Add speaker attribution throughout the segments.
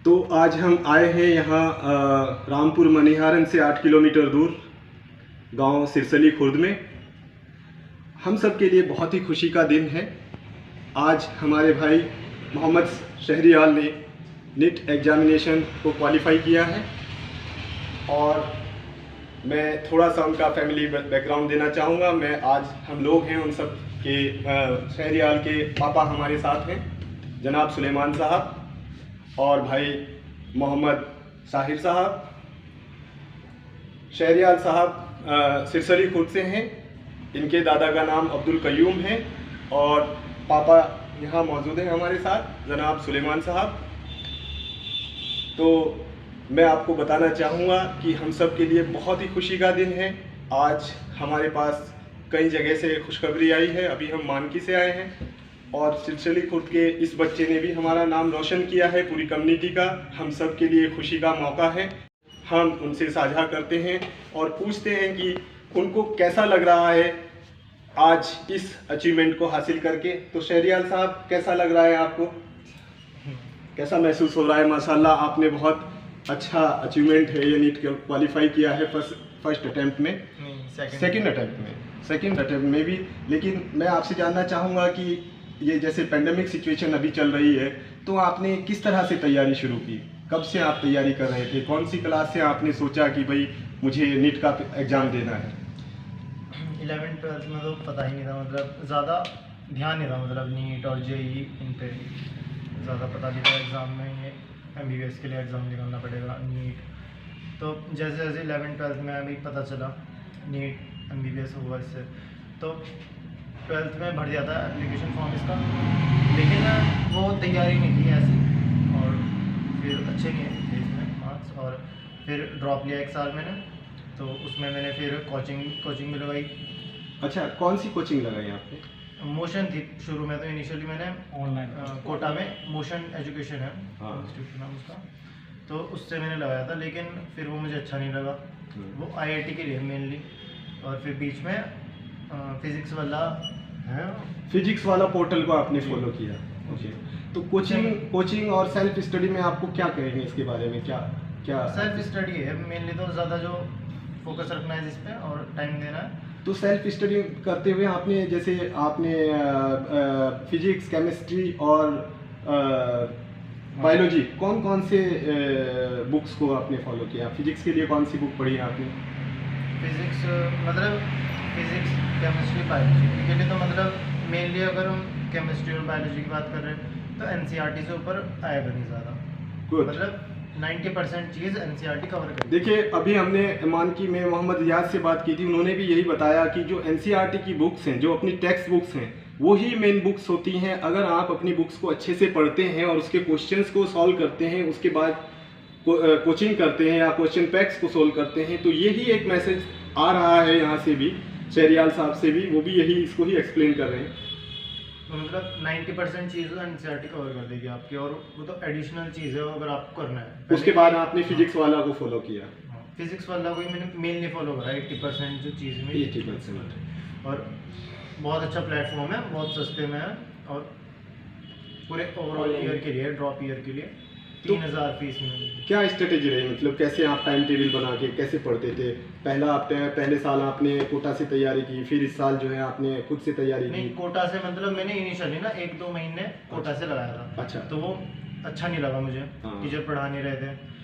Speaker 1: तो आज हम आए हैं यहाँ रामपुर मनिहारन से 8 किलोमीटर दूर गांव सिरसली खुर्द में। हम सब के लिए बहुत ही खुशी का दिन है। आज हमारे भाई मोहम्मद शहरियाल ने नीट एग्जामिनेशन को क्वालिफाई किया है और मैं थोड़ा सा उनका फैमिली बैकग्राउंड देना चाहूँगा। आज हम लोग हैं उन सब के शहरियाल के पापा हमारे साथ हैं, जनाब सुलेमान साहब और भाई मोहम्मद साहिर साहब। शहरियाल साहब सिरसली खुर्द से हैं। इनके दादा का नाम अब्दुल कयूम है और पापा यहाँ मौजूद हैं हमारे साथ, जनाब सुलेमान साहब। तो मैं आपको बताना चाहूँगा कि हम सब के लिए बहुत ही खुशी का दिन है। आज हमारे पास कई जगह से खुशखबरी आई है। अभी हम मानकी से आए हैं और सिरसली खुर्द के इस बच्चे ने भी हमारा नाम रोशन किया है, पूरी कम्युनिटी का। हम सब के लिए खुशी का मौका है। हम उनसे साझा करते हैं और पूछते हैं कि उनको कैसा लग रहा है आज इस अचीवमेंट को हासिल करके। तो शहरियाल साहब, कैसा लग रहा है आपको, कैसा महसूस हो रहा है? माशाल्लाह, आपने बहुत अच्छा अचीवमेंट है ये, नीट क्वालिफाई किया है फर्स्ट अटेम्प्ट में, सेकंड अटेम्प्ट में भी। लेकिन मैं आपसे जानना चाहूँगा कि ये जैसे पेंडेमिक सिचुएशन अभी चल रही है, तो आपने किस तरह से तैयारी शुरू की? कब से आप तैयारी कर रहे थे? कौन सी क्लास से आपने सोचा कि भाई मुझे नीट का एग्ज़ाम देना है?
Speaker 2: 11th-12th में तो पता ही नहीं था, मतलब ज़्यादा ध्यान नहीं था, मतलब नीट और जेई इन पे ज़्यादा पता नहीं था। एग्ज़ाम में ये MBBS के लिए एग्ज़ाम निकालना पड़ेगा नीट। तो जैसे जैसे 11th-12th में अभी पता चला नीट MBBS होगा इससे, तो 12th में भर दिया था एप्लीकेशन फॉर्म इसका, लेकिन वो तैयारी नहीं थी ऐसी और फिर अच्छे नहीं थे इसमें मार्क्स, और फिर ड्रॉप लिया 1 साल मैंने। तो उसमें मैंने फिर कोचिंग भी लगाई।
Speaker 1: अच्छा, कौन सी कोचिंग लगाई आपने?
Speaker 2: मोशन थी शुरू में, तो इनिशियली मैंने ऑनलाइन कोटा में मोशन एजुकेशन है इंस्टीट्यूट नाम उसका, तो उससे मैंने लगाया था। लेकिन फिर वो मुझे अच्छा नहीं लगा, वो IIT के लिए मेनली। और फिर बीच में फिज़िक्स वाला है,
Speaker 1: फिजिक्स वाला पोर्टल को आपने फॉलो किया। ओके, तो कोचिंग और सेल्फ स्टडी में आपको क्या कहेंगे इसके बारे में? क्या
Speaker 2: सेल्फ स्टडी है मेनली, तो ज़्यादा जो फोकस रखना है जिस पे और टाइम देना है।
Speaker 1: तो सेल्फ स्टडी करते हुए आपने फिजिक्स, केमिस्ट्री और बायोलॉजी कौन से बुक्स को आपने फॉलो किया? फिजिक्स के लिए कौन सी बुक पढ़ी आपने?
Speaker 2: फिज़िक्स केमिस्ट्री बायोलॉजी के लिए तो मतलब मेनली अगर हम केमिस्ट्री और बायोलॉजी की बात कर रहे हैं तो NCERT से ऊपर आएगा नहीं ज़्यादा, मतलब 90% चीज़ NCERT कवर कर।
Speaker 1: देखिए, अभी हमने मानकी में मोहम्मद रियाज से बात की थी, उन्होंने भी यही बताया कि जो NCERT की बुक्स हैं, जो अपनी टेक्स्ट बुक्स हैं, वो ही मेन बुक्स होती हैं। अगर आप अपनी बुक्स को अच्छे से पढ़ते हैं और उसके क्वेश्चंस को सॉल्व करते हैं, उसके बाद कोचिंग करते हैं या क्वेश्चन पैक्स को सोल्व करते हैं, तो यही एक मैसेज आ रहा है यहाँ से भी, शहरियाल साहब से भी, वो भी यही इसको ही एक्सप्लेन कर रहे हैं।
Speaker 2: तो मतलब 90% चीज़ NCERT कवर कर देगी आपकी, और वो तो एडिशनल चीज़ है, अगर आपको करना है।
Speaker 1: उसके बाद आपने फिजिक्स वाला को फॉलो किया?
Speaker 2: फिजिक्स वाला को मैंने मेनली फॉलो करा, 80% जो चीज़ में
Speaker 1: 80%।
Speaker 2: और बहुत अच्छा प्लेटफॉर्म है, बहुत सस्ते में है, और पूरे ओवरऑल ईयर के लिए, ड्रॉप ईयर के लिए 3000 फीस में।
Speaker 1: क्या स्ट्रेटेजी रही, मतलब कैसे आप टाइम टेबल बना के कैसे पढ़ते थे? पहले साल आपने कोटा से तैयारी की, फिर इस साल जो है आपने खुद से तैयारी की?
Speaker 2: नहीं, कोटा से मतलब मैंने इनिशियली ना 1-2 महीने कोटा से लगाया था।
Speaker 1: अच्छा।
Speaker 2: तो वो अच्छा नहीं लगा मुझे, टीचर पढ़ा नहीं रहे थे,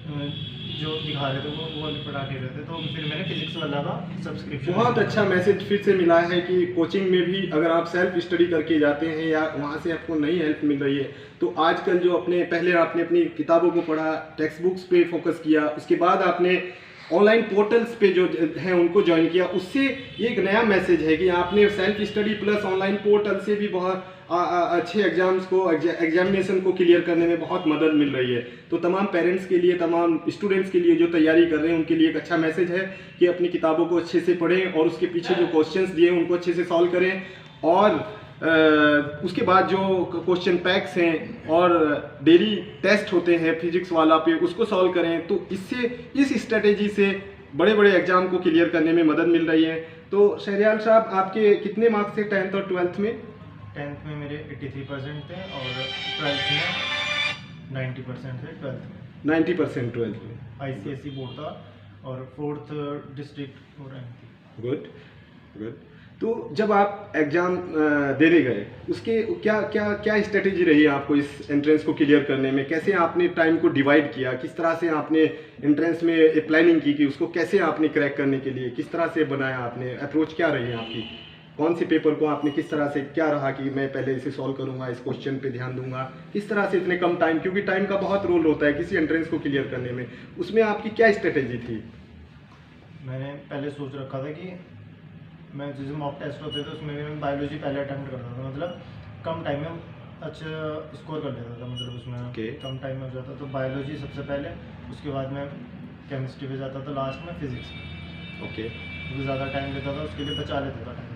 Speaker 2: जो दिखा रहे थे वो पढ़ा नहीं रहे थे, तो फिर मैंने फिजिक्स वाला का सब्सक्रिप्शन।
Speaker 1: बहुत अच्छा मैसेज फिर से मिला है कि कोचिंग में भी अगर आप सेल्फ स्टडी करके जाते हैं या वहाँ से आपको नई हेल्प मिल रही है, तो आजकल जो पहले आपने अपनी किताबों को पढ़ा, टेक्स्ट बुक्स पे फोकस किया, उसके बाद आपने ऑनलाइन पोर्टल्स पे जो हैं उनको ज्वाइन किया, उससे ये एक नया मैसेज है कि आपने self study plus online portal से भी बहुत अच्छे एग्जामिनेशन को क्लियर करने में बहुत मदद मिल रही है। तो तमाम पेरेंट्स के लिए, तमाम स्टूडेंट्स के लिए जो तैयारी कर रहे हैं, उनके लिए एक अच्छा मैसेज है कि अपनी किताबों को अच्छे से पढ़ें और उसके पीछे जो क्वेश्चंस दिए हैं उनको अच्छे से सॉल्व करें, और उसके बाद जो क्वेश्चन पैक्स हैं और डेली टेस्ट होते हैं फिजिक्स वाला पे, उसको सॉल्व करें। तो इस स्ट्रेटेजी से बड़े बड़े एग्जाम को क्लियर करने में मदद मिल रही है। तो शहरियाल साहब, आपके कितने मार्क्स थे 10th और 12th में?
Speaker 2: 10th में मेरे 83% थे और 12th में 90% थे 12th में।
Speaker 1: 90% 12th में।
Speaker 2: ICSE बोर्ड था और 4th डिस्ट्रिक्ट हो रैंक थी।
Speaker 1: Good good. तो जब आप एग्ज़ाम देने गए, उसके क्या क्या क्या स्ट्रेटेजी रही आपको इस एंट्रेंस को क्लियर करने में? कैसे आपने टाइम को डिवाइड किया? किस तरह से आपने एंट्रेंस में एक प्लानिंग की कि उसको कैसे आपने क्रैक करने के लिए किस तरह से बनाया आपने? अप्रोच क्या रही है आपकी? कौन से पेपर को आपने किस तरह से, क्या रहा कि मैं पहले इसे सॉल्व करूंगा, इस क्वेश्चन पे ध्यान दूंगा, किस तरह से इतने कम टाइम, क्योंकि टाइम का बहुत रोल होता है किसी एंट्रेंस को क्लियर करने में, उसमें आपकी क्या स्ट्रेटेजी थी?
Speaker 2: मैंने पहले सोच रखा था कि मैं जैसे मॉक टेस्ट होते थे उसमें भी मैं बायोलॉजी पहले अटेम्प्ट करता था, मतलब कम टाइम में अच्छा स्कोर कर लेता था, मतलब उसमें
Speaker 1: Okay.
Speaker 2: कम टाइम में हो जाता तो बायोलॉजी सबसे पहले, उसके बाद मैं केमिस्ट्री पे जाता था, लास्ट में फिजिक्स में,
Speaker 1: ओके।
Speaker 2: क्योंकि ज़्यादा टाइम लेता था उसके लिए बचा लेता था टाइम।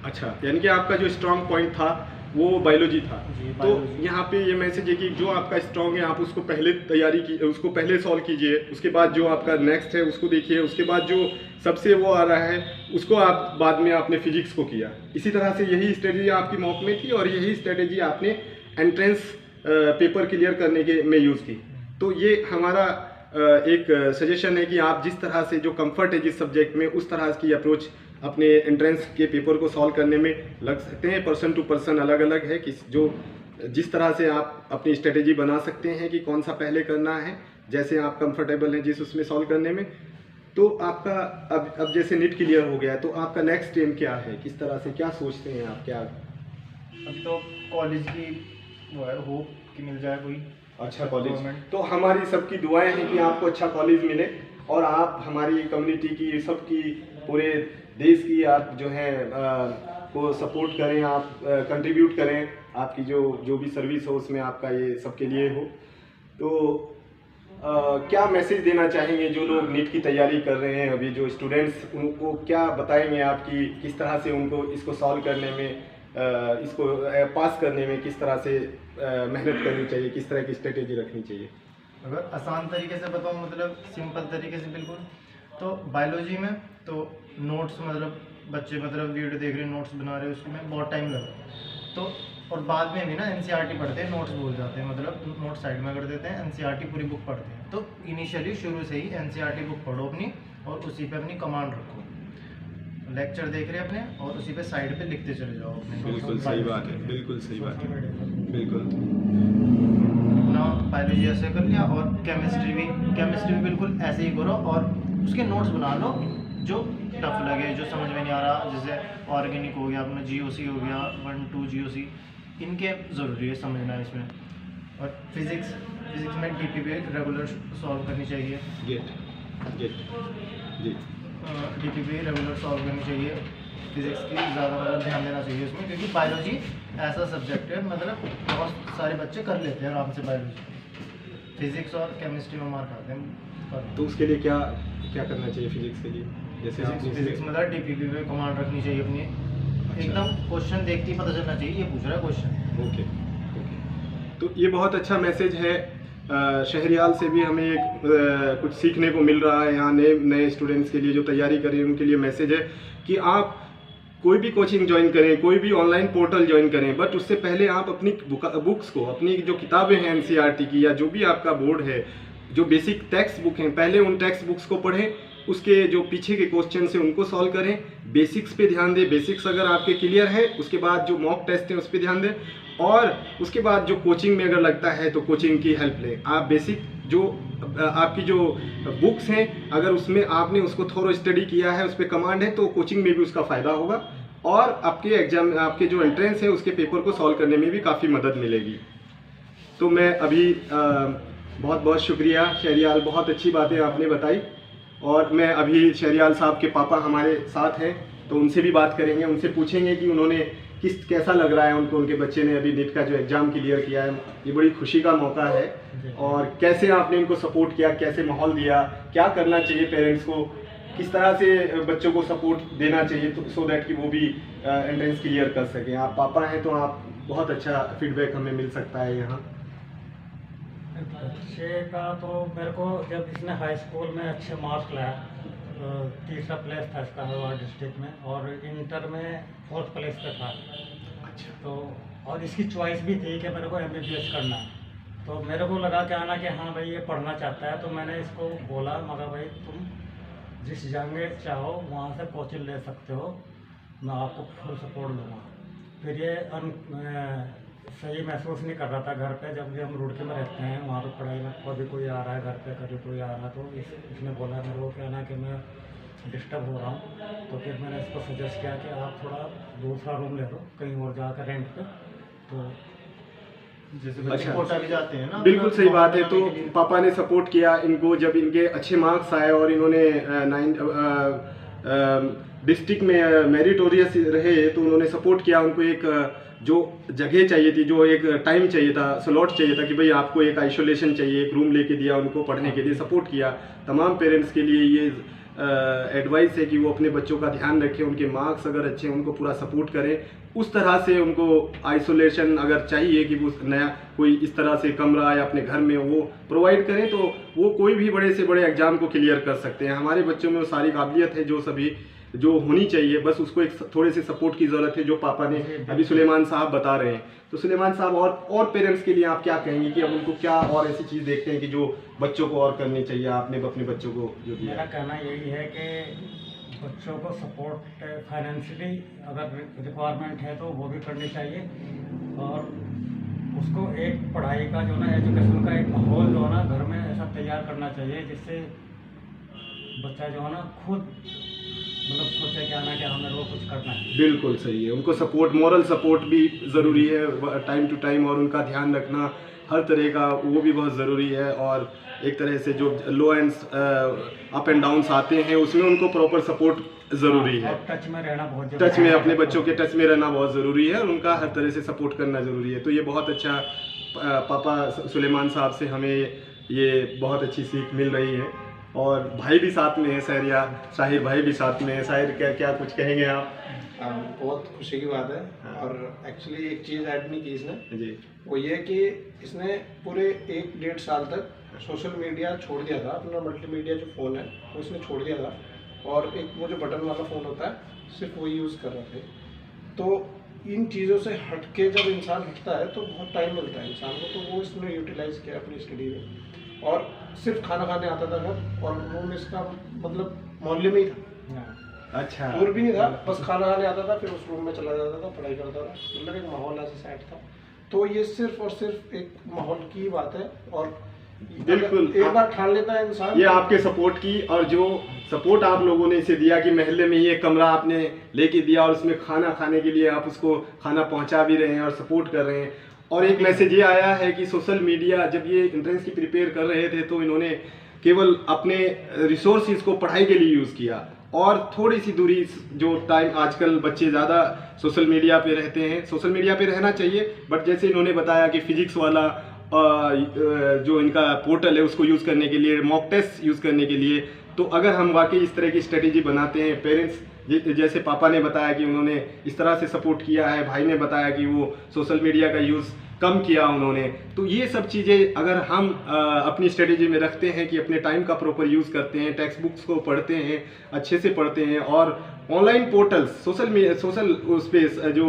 Speaker 1: अच्छा, यानी कि आपका जो स्ट्रॉन्ग पॉइंट था वो बायोलॉजी था।
Speaker 2: जी,
Speaker 1: तो
Speaker 2: बायोलॉजी।
Speaker 1: यहाँ पे ये मैसेज है कि जो आपका स्ट्रॉन्ग है आप उसको पहले तैयारी की, उसको पहले सॉल्व कीजिए, उसके बाद जो आपका नेक्स्ट है उसको देखिए, उसके बाद जो सबसे वो आ रहा है उसको आप बाद में आपने फिजिक्स को किया। इसी तरह से यही स्ट्रेटेजी आपकी मॉक में थी और यही स्ट्रेटेजी आपने एंट्रेंस पेपर क्लियर करने के में यूज़ की। तो ये हमारा एक सजेशन है कि आप जिस तरह से जो कंफर्ट है जिस सब्जेक्ट में, उस तरह की अप्रोच अपने एंट्रेंस के पेपर को सॉल्व करने में लग सकते हैं। पर्सन टू पर्सन अलग अलग है कि जो जिस तरह से आप अपनी स्ट्रेटेजी बना सकते हैं कि कौन सा पहले करना है, जैसे आप कंफर्टेबल हैं जिस उसमें सॉल्व करने में। तो आपका अब जैसे नीट क्लियर हो गया है तो आपका नेक्स्ट एम क्या है, किस तरह से क्या सोचते हैं आप? क्या
Speaker 2: अब तो कॉलेज की वो है होप कि मिल जाए कोई
Speaker 1: अच्छा कॉलेज?
Speaker 2: गवर्नमेंट।
Speaker 1: तो हमारी सबकी दुआएं हैं कि आपको अच्छा कॉलेज मिले और आप हमारी कम्युनिटी की, सबकी, पूरे देश की आप जो है को सपोर्ट करें, आप कंट्रीब्यूट करें, आपकी जो भी सर्विस हो उसमें आपका ये सबके लिए हो। तो क्या मैसेज देना चाहेंगे जो लोग नीट की तैयारी कर रहे हैं अभी, जो स्टूडेंट्स, उनको क्या बताएंगे आप कि किस तरह से उनको इसको सॉल्व करने में, इसको पास करने में किस तरह से मेहनत करनी चाहिए, किस तरह की स्ट्रेटेजी रखनी चाहिए?
Speaker 2: अगर आसान तरीके से बताऊँ, मतलब सिंपल तरीके से बिल्कुल, तो बायोलॉजी में तो नोट्स, मतलब बच्चे मतलब वीडियो देख रहे हैं, नोट्स बना रहे हैं, उसमें बहुत टाइम लगा। तो और बाद में भी ना एनसीईआरटी पढ़ते हैं, नोट्स भूल जाते हैं, मतलब नोट्स साइड में कर देते हैं, एनसीईआरटी पूरी बुक पढ़ते हैं। तो इनिशियली शुरू से ही एनसीईआरटी बुक पढ़ो अपनी, और उसी पे अपनी कमांड रखो, लेक्चर देख रहे हैं अपने और उसी पे साइड पे लिखते चले जाओ अपने।
Speaker 1: बिल्कुल सही बात है, बिल्कुल सही बात है, बिल्कुल।
Speaker 2: ना बायोलॉजी ऐसे कर लिया, और केमिस्ट्री भी बिल्कुल ऐसे ही करो, और उसके नोट्स बना लो जो टफ लगे, जो समझ में नहीं आ रहा, जैसे ऑर्गेनिक हो गया, अपना जीओसी हो गया, 1-2 जीओसी, इनके ज़रूरी है समझना इसमें। और फिज़िक्स में डीपीपी रेगुलर सॉल्व करनी चाहिए,
Speaker 1: गेट जी।
Speaker 2: डीपीपी रेगुलर सॉल्व करनी चाहिए। फिज़िक्स की ज़्यादा मतलब ध्यान देना चाहिए उसमें, क्योंकि बायोलॉजी ऐसा सब्जेक्ट है, मतलब बहुत सारे बच्चे कर लेते हैं आराम से बायोलॉजी। फिज़िक्स और केमिस्ट्री में मार्क आते हैं।
Speaker 1: तो उसके लिए क्या क्या करना चाहिए फिजिक्स के लिए? जैसे
Speaker 2: फिजिक्स मतलब डीपीपी पे कमांड रखनी चाहिए अपनी, एकदम क्वेश्चन देखते ही पता चलना चाहिए ये पूछ रहा है क्वेश्चन।
Speaker 1: Okay okay. तो ये बहुत अच्छा मैसेज है। शहरियाल से भी हमें एक कुछ सीखने को मिल रहा है। यहाँ नए स्टूडेंट्स के लिए जो तैयारी कर रहे हैं उनके लिए मैसेज है कि आप कोई भी कोचिंग ज्वाइन करें, कोई भी ऑनलाइन पोर्टल ज्वाइन करें, बट उससे पहले आप अपनी बुक्स को, अपनी जो किताबें हैं एनसीईआरटी की या जो भी आपका बोर्ड है, जो बेसिक टेक्स्ट बुक हैं, पहले उन टेक्स्ट बुक्स को पढ़ें, उसके जो पीछे के क्वेश्चन हैं उनको सॉल्व करें, बेसिक्स पे ध्यान दें। बेसिक्स अगर आपके क्लियर है, उसके बाद जो मॉक टेस्ट है उस पर ध्यान दें, और उसके बाद जो कोचिंग में अगर लगता है तो कोचिंग की हेल्प लें। आप बेसिक जो आपकी जो बुक्स हैं, अगर उसमें आपने उसको थोड़ा स्टडी किया है, उस पर कमांड है, तो कोचिंग में भी उसका फ़ायदा होगा और आपके एग्जाम, आपके जो एंट्रेंस है उसके पेपर को सॉल्व करने में भी काफ़ी मदद मिलेगी। तो मैं अभी बहुत बहुत शुक्रिया शहरियाल, बहुत अच्छी बातें आपने बताई। और मैं अभी शहरियाल साहब के पापा हमारे साथ हैं, तो उनसे भी बात करेंगे, उनसे पूछेंगे कि उन्होंने कैसा लग रहा है उनको, उनके बच्चे ने अभी नीट का जो एग्ज़ाम क्लियर किया है। ये बड़ी खुशी का मौका है, और कैसे आपने इनको सपोर्ट किया, कैसे माहौल दिया, क्या करना चाहिए पेरेंट्स को, किस तरह से बच्चों को सपोर्ट देना चाहिए तो सो दैट कि वो भी एंट्रेंस क्लियर कर सकें। आप पापा हैं तो आप बहुत अच्छा फीडबैक हमें मिल सकता है यहाँ।
Speaker 3: बच्चे का तो मेरे को, जब इसने हाई स्कूल में अच्छे मार्क्स लाया, तीसरा प्लेस था इसका हरिद्वार डिस्ट्रिक्ट में, और इंटर में 4th प्लेस पे था।
Speaker 1: अच्छा।
Speaker 3: तो और इसकी चॉइस भी थी कि मेरे को MBBS करना है, तो मेरे को लगा क्या ना कि हाँ भाई ये पढ़ना चाहता है, तो मैंने इसको बोला, मगर भाई तुम जिस जगह चाहो वहाँ से कोचिंग ले सकते हो, मैं आपको फुल सपोर्ट दूँगा। फिर ये सही महसूस नहीं कर रहा था घर पे, जब भी हम रुड़की में रहते हैं वहाँ पे पढ़ाई में कभी कोई आ रहा है घर पे, कभी कोई आ रहा है, तो इसने बोला मेरे को क्या ना कि मैं डिस्टर्ब हो रहा हूँ। तो फिर मैंने इसको सजेस्ट किया कि आप थोड़ा दूसरा रूम ले लो कहीं और जाकर रेंट पे। तो
Speaker 2: जैसे बच्चे
Speaker 1: अच्छा।
Speaker 2: कोटा भी जाते हैं ना,
Speaker 1: बिल्कुल सही बात है। तो
Speaker 2: बनाने के लिए।
Speaker 1: पापा ने सपोर्ट किया इनको, जब इनके अच्छे मार्क्स आए और इन्होंने डिस्ट्रिक्ट में मेरिटोरियस रहे, तो उन्होंने सपोर्ट किया उनको। एक जो जगह चाहिए थी, जो एक टाइम चाहिए था, स्लॉट चाहिए था कि भाई आपको एक आइसोलेशन चाहिए, एक रूम लेके दिया उनको पढ़ने के लिए, सपोर्ट किया। तमाम पेरेंट्स के लिए ये एडवाइस है कि वो अपने बच्चों का ध्यान रखें, उनके मार्क्स अगर अच्छे हैं उनको पूरा सपोर्ट करें। उस तरह से उनको आइसोलेशन अगर चाहिए कि वो नया कोई इस तरह से कमरा या अपने घर में वो प्रोवाइड करें, तो वो कोई भी बड़े से बड़े एग्जाम को क्लियर कर सकते हैं। हमारे बच्चों में वो सारी काबिलियत है जो सभी जो होनी चाहिए, बस उसको एक थोड़े से सपोर्ट की ज़रूरत है, जो पापा ने अभी सुलेमान साहब बता रहे हैं। तो सुलेमान साहब और पेरेंट्स के लिए आप क्या कहेंगे कि अब उनको क्या और ऐसी चीज़ देखते हैं कि जो बच्चों को और करनी चाहिए? आपने अपने बच्चों को जो दिया।
Speaker 3: मेरा कहना यही है कि बच्चों को सपोर्ट फाइनेंशियली अगर रिक्वायरमेंट है तो वो भी करनी चाहिए, और उसको एक पढ़ाई का जो ना एजुकेशन का एक माहौल जो है ना घर में ऐसा तैयार करना चाहिए जिससे बच्चा जो है ना खुद मतलब सोचे क्या ना क्या हमें वो कुछ करना है।
Speaker 1: बिल्कुल सही है। उनको सपोर्ट, मॉरल सपोर्ट भी ज़रूरी है टाइम टू टाइम, और उनका ध्यान रखना हर तरह का वो भी बहुत ज़रूरी है। और एक तरह से जो लो एंड अप एंड डाउन्स आते हैं उसमें उनको प्रॉपर सपोर्ट ज़रूरी है।
Speaker 3: और टच में रहना बहुत ज़रूरी है।
Speaker 1: टच में, अपने बच्चों के टच में रहना बहुत ज़रूरी है और उनका हर तरह से सपोर्ट करना ज़रूरी है। तो ये बहुत अच्छा पापा सुलेमान साहब से हमें ये बहुत अच्छी सीख मिल रही है। और भाई भी साथ में है, सहरिया शाहिर भाई भी साथ में है। शाहिर क्या कुछ कहेंगे आप?
Speaker 4: बहुत खुशी की बात है। और एक्चुअली एक चीज़ ऐड नहीं की इसने
Speaker 1: जी,
Speaker 4: वो ये कि इसने पूरे 1-1.5 साल तक सोशल मीडिया छोड़ दिया था, अपना मल्टीमीडिया जो फ़ोन है वो इसने छोड़ दिया था, और एक वो जो बटन वाला फ़ोन होता है सिर्फ वही यूज़ कर रहे थे। तो इन चीज़ों से हट के जब इंसान हटता है तो बहुत टाइम मिलता है इंसान को, तो वो इसने यूटिलाइज़ किया अपनी स्टडी में। और सिर्फ खाना खाने आता था घर, और रूम इसका मतलब मोहल्ले में ही था,
Speaker 1: अच्छा,
Speaker 4: दूर भी नहीं था, बस खाना खाने आता था, फिर उस रूम में चला जाता था, पढ़ाई करता था। मतलब एक माहौल ऐसा सेट था। तो ये सिर्फ और सिर्फ एक माहौल की बात है, और
Speaker 1: बिल्कुल
Speaker 4: एक बार ठान लेता है इंसान।
Speaker 1: ये आपके सपोर्ट की, और जो सपोर्ट आप लोगों ने इसे दिया कि महल्ले में ये कमरा आपने लेके दिया और उसमें खाना खाने के लिए आप उसको खाना पहुंचा भी रहे हैं और सपोर्ट कर रहे हैं। और एक मैसेज ये आया है कि सोशल मीडिया, जब ये एंट्रेंस की प्रिपेयर कर रहे थे तो इन्होंने केवल अपने रिसोर्सेज को पढ़ाई के लिए यूज़ किया, और थोड़ी सी दूरी, जो टाइम आजकल बच्चे ज़्यादा सोशल मीडिया पे रहते हैं, सोशल मीडिया पे रहना चाहिए, बट जैसे इन्होंने बताया कि फिजिक्स वाला जो इनका पोर्टल है उसको यूज़ करने के लिए, मॉक टेस्ट यूज़ करने के लिए, तो अगर हम वाकई इस तरह की स्ट्रेटेजी बनाते हैं, पेरेंट्स जैसे पापा ने बताया कि उन्होंने इस तरह से सपोर्ट किया है, भाई ने बताया कि वो सोशल मीडिया का यूज़ कम किया उन्होंने, तो ये सब चीज़ें अगर हम अपनी स्ट्रेटेजी में रखते हैं कि अपने टाइम का प्रॉपर यूज़ करते हैं, टेक्स्ट बुक्स को पढ़ते हैं, अच्छे से पढ़ते हैं, और ऑनलाइन पोर्टल्स, सोशल उस पर जो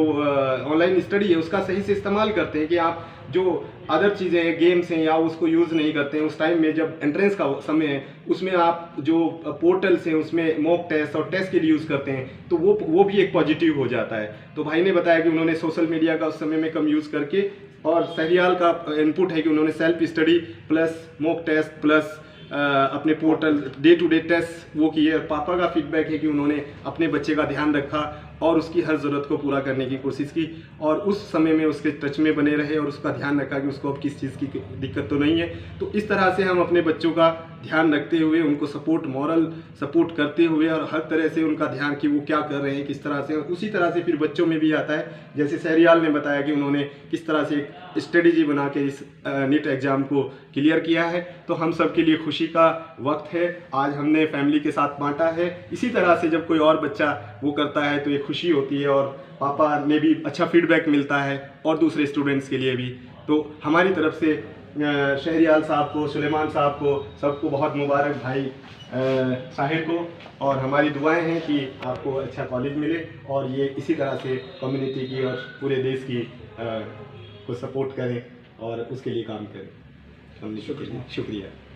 Speaker 1: ऑनलाइन स्टडी है उसका सही से इस्तेमाल करते हैं, कि आप जो अदर चीज़ें हैं, गेम्स हैं, या उसको यूज़ नहीं करते हैं उस टाइम में जब एंट्रेंस का समय है, उसमें आप जो पोर्टल्स हैं उसमें मॉक टेस्ट और टेस्ट के लिए यूज़ करते हैं, तो वो भी एक पॉजिटिव हो जाता है। तो भाई ने बताया कि उन्होंने सोशल मीडिया का उस समय में कम यूज़ करके, और सहरियाल का इनपुट है कि उन्होंने self study plus mock test plus अपने portal day to day test वो किए। और पापा का फीडबैक है कि उन्होंने अपने बच्चे का ध्यान रखा और उसकी हर ज़रूरत को पूरा करने की कोशिश की, और उस समय में उसके टच में बने रहे और उसका ध्यान रखा कि उसको अब किस चीज़ की दिक्कत तो नहीं है। तो इस तरह से हम अपने बच्चों का ध्यान रखते हुए, उनको सपोर्ट, मॉरल सपोर्ट करते हुए, और हर तरह से उनका ध्यान कि वो क्या कर रहे हैं, किस तरह से, उसी तरह से फिर बच्चों में भी आता है। जैसे सहरियाल ने बताया कि उन्होंने किस तरह से एक स्ट्रेटेजी बना के इस नीट एग्ज़ाम को क्लियर किया है। तो हम सब के लिए खुशी का वक्त है, आज हमने फैमिली के साथ बांटा है। इसी तरह से जब कोई और बच्चा वो करता है तो ये खुशी होती है, और पापा ने भी अच्छा फीडबैक मिलता है, और दूसरे स्टूडेंट्स के लिए भी। तो हमारी तरफ से शहरियाल साहब को, सुलेमान साहब को, सबको बहुत मुबारक, भाई साहिर को, और हमारी दुआएं हैं कि आपको अच्छा कॉलेज मिले, और ये इसी तरह से कम्युनिटी की और पूरे देश की को सपोर्ट करें और उसके लिए काम करें। सुनने के लिए शुक्रिया।